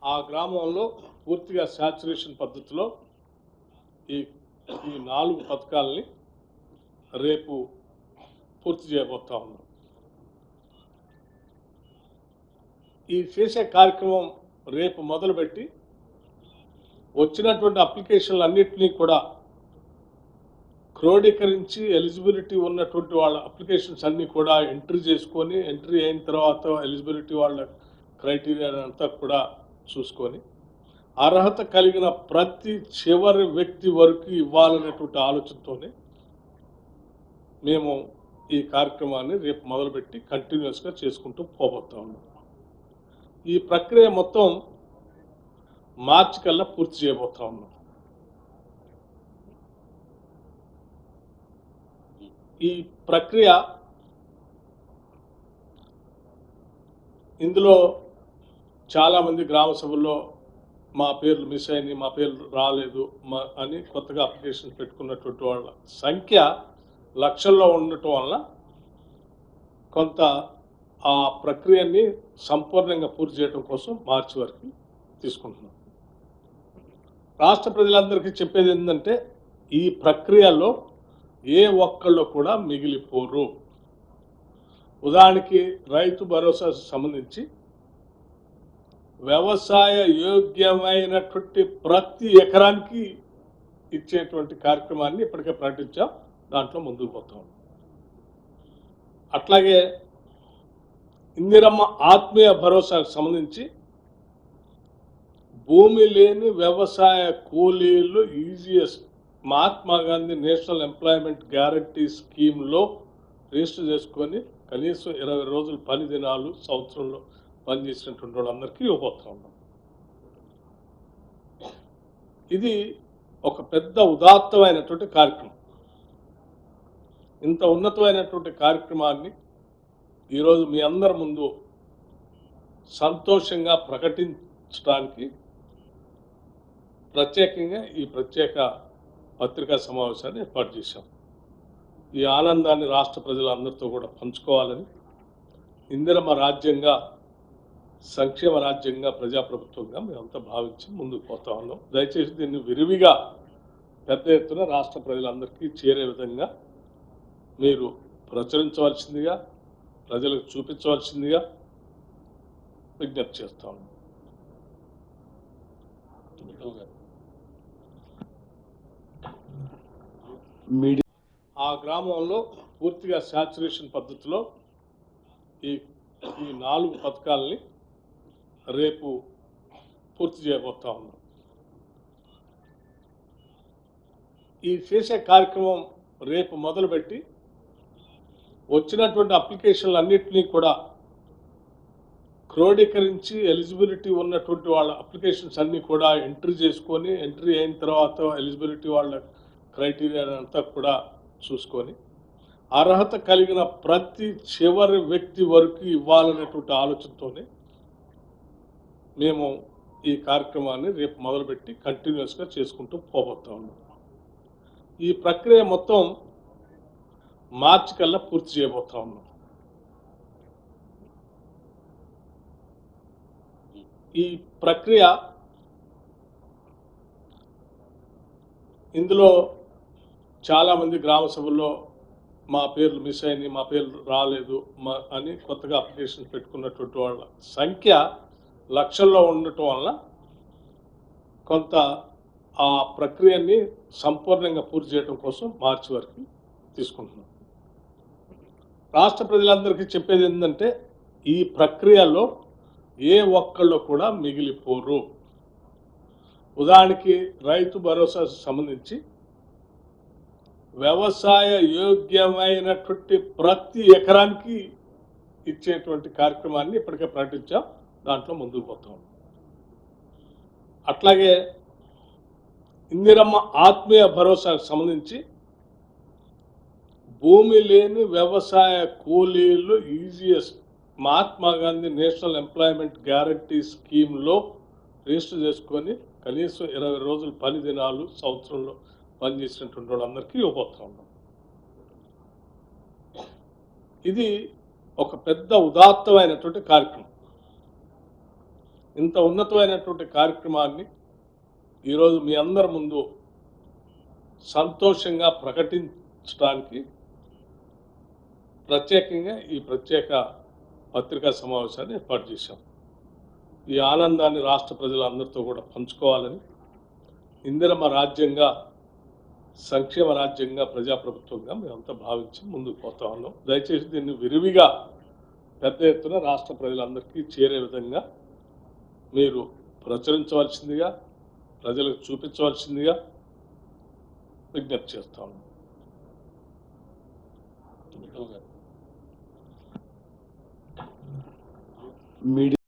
ఆ గ్రామంలో పూర్తిగా శాచురేషన్ పద్ధతిలో ఈ ఈ 4 పథకాలని రేపు పూర్తి చేయబోతా ఉన్నాం. ఈ చేసే కార్యక్రమం రేపు మొదలుపెట్టి వచ్చినటువంటి అప్లికేషన్లు అన్నింటినీ కూడా క్రోడీకరించి ఎలిజిబిలిటీ ఉన్నటువంటి వాళ్ళ అప్లికేషన్స్ అన్నీ కూడా ఎంట్రీ అయిన తర్వాత ఎలిజిబిలిటీ వాళ్ళ క్రైటీరియా అంతా కూడా చూసుకొని అర్హత కలిగిన ప్రతి చివరి వ్యక్తి వరకు ఇవ్వాలనేటువంటి ఆలోచనతోనే మేము ఈ కార్యక్రమాన్ని రేపు మొదలుపెట్టి కంటిన్యూస్గా చేసుకుంటూ పోబోతా ఉన్నాం. ఈ ప్రక్రియ మొత్తం మార్చి కల్లా పూర్తి చేయబోతా ఉన్నాం. ఈ ప్రక్రియ ఇందులో చాలామంది గ్రామ సభల్లో మా పేర్లు మిస్ అయినాయి, మా పేర్లు రాలేదు అని కొత్తగా అప్లికేషన్ పెట్టుకున్నటువంటి వాళ్ళ సంఖ్య లక్షల్లో ఉండటం వల్ల కొంత ఆ ప్రక్రియని సంపూర్ణంగా పూర్తి చేయడం కోసం మార్చి వరకు తీసుకుంటున్నాం. రాష్ట్ర ప్రజలందరికీ చెప్పేది ఏంటంటే ఈ ప్రక్రియలో ఏ ఒక్కళ్ళు కూడా మిగిలిపోరు. ఉదాహరణకి రైతు భరోసా సంబంధించి వ్యవసాయ యోగ్యమైనటువంటి ప్రతి ఎకరానికి ఇచ్చేటువంటి కార్యక్రమాన్ని ఇప్పటికే ప్రకటించాం. దాంట్లో ముందుకు పోతాం. అట్లాగే ఇందిరమ్మ ఆత్మీయ భరోసాకు సంబంధించి భూమి లేని వ్యవసాయ కూలీలు ఈజీఎస్ట్ Mahatma Gandhi national employment guarantee స్కీమ్లో రిజిస్టర్ చేసుకొని కనీసం 20 రోజులు పని దినాలు సంవత్సరంలో పనిచేసినటువంటి వాళ్ళందరికీ ఇవ్వబోతా ఉన్నాం. ఇది ఒక పెద్ద ఉదాత్తమైనటువంటి కార్యక్రమం. ఇంత ఉన్నతమైనటువంటి కార్యక్రమాన్ని ఈరోజు మీ అందరి ముందు సంతోషంగా ప్రకటించడానికి ప్రత్యేకంగా ఈ ప్రత్యేక పత్రికా సమావేశాన్ని ఏర్పాటు చేశాం. ఈ ఆనందాన్ని రాష్ట్ర ప్రజలందరితో కూడా పంచుకోవాలని ఇందిరమ్మ రాజ్యంగా, సంక్షేమ రాజ్యంగా, ప్రజాప్రభుత్వంగా మేమంతా భావించి ముందుకు పోతా ఉన్నాం. దయచేసి దీన్ని విరివిగా పెద్ద ఎత్తున రాష్ట్ర ప్రజలందరికీ చేరే విధంగా మీరు ప్రచురించవలసిందిగా, ప్రజలకు చూపించవలసిందిగా విజ్ఞప్తి చేస్తా ఉన్నాం. ఆ గ్రామంలో పూర్తిగా శాచురేషన్ పద్ధతిలో ఈ 4 పథకాలని రేపు పూర్తి చేయబోతా ఉన్నాం. ఈ చేసే కార్యక్రమం రేపు మొదలుపెట్టి వచ్చినటువంటి అప్లికేషన్లు అన్నింటినీ కూడా క్రోడీకరించి ఎలిజిబిలిటీ ఉన్నటువంటి వాళ్ళ అప్లికేషన్స్ అన్నీ కూడా ఎంట్రీ అయిన తర్వాత ఎలిజిబిలిటీ వాళ్ళ క్రైటీరియా అంతా కూడా చూసుకొని అర్హత కలిగిన ప్రతి చివరి వ్యక్తి వరకు ఇవ్వాలనేటువంటి ఆలోచనతోనే మేము ఈ కార్యక్రమాన్ని రేపు మొదలుపెట్టి కంటిన్యూస్గా చేసుకుంటూ పోబోతా ఉన్నాం. ఈ ప్రక్రియ మొత్తం మార్చి కల్లా పూర్తి చేయబోతా ఉన్నాం. ఈ ప్రక్రియ ఇందులో చాలామంది గ్రామ సభల్లో మా పేర్లు మిస్ అయినాయి, మా పేర్లు రాలేదు అని కొత్తగా అప్లికేషన్ పెట్టుకున్నటువంటి వాళ్ళ సంఖ్య లక్షల్లో ఉండటం వల్ల కొంత ఆ ప్రక్రియని సంపూర్ణంగా పూర్తి చేయడం కోసం మార్చి వరకు తీసుకుంటున్నాం. రాష్ట్ర ప్రజలందరికీ చెప్పేది ఏంటంటే ఈ ప్రక్రియలో ఏ ఒక్కళ్ళు కూడా మిగిలిపోరు. ఉదాహరణకి రైతు భరోసా సంబంధించి వ్యవసాయ యోగ్యమైనటువంటి ప్రతి ఎకరానికి ఇచ్చేటువంటి కార్యక్రమాన్ని ఇప్పటికే ప్రకటించాం. దాంట్లో ముందుకు పోతాం. అట్లాగే ఇందిరమ్మ ఆత్మీయ భరోసాకు సంబంధించి భూమి లేని వ్యవసాయ కూలీలు ఈజీఎస్ట్ Mahatma Gandhi national employment guarantee స్కీమ్లో రిజిస్టర్ చేసుకొని కనీసం 20 రోజులు పని దినాలు సంవత్సరంలో పనిచేసినటువంటి వాళ్ళందరికీ ఇవ్వబోతా ఉన్నాం. ఇది ఒక పెద్ద ఉదాత్తమైనటువంటి కార్యక్రమం. ఇంత ఉన్నతమైనటువంటి కార్యక్రమాన్ని ఈరోజు మీ అందరి ముందు సంతోషంగా ప్రకటించడానికి ప్రత్యేకంగా ఈ ప్రత్యేక పత్రికా సమావేశాన్ని ఏర్పాటు చేశాం. ఈ ఆనందాన్ని రాష్ట్ర ప్రజలందరితో కూడా పంచుకోవాలని, ఇందిరమ్మ రాజ్యంగా, సంక్షేమ రాజ్యంగా, ప్రజాప్రభుత్వంగా మేమంతా భావించి ముందుకు పోతా ఉన్నాం. దయచేసి దీన్ని విరివిగా పెద్ద ఎత్తున రాష్ట్ర ప్రజలందరికీ చేరే విధంగా మీరు ప్రచురించవలసిందిగా, ప్రజలకు చూపించవలసిందిగా విజ్ఞప్తి చేస్తా ఉన్నాం. మీడియా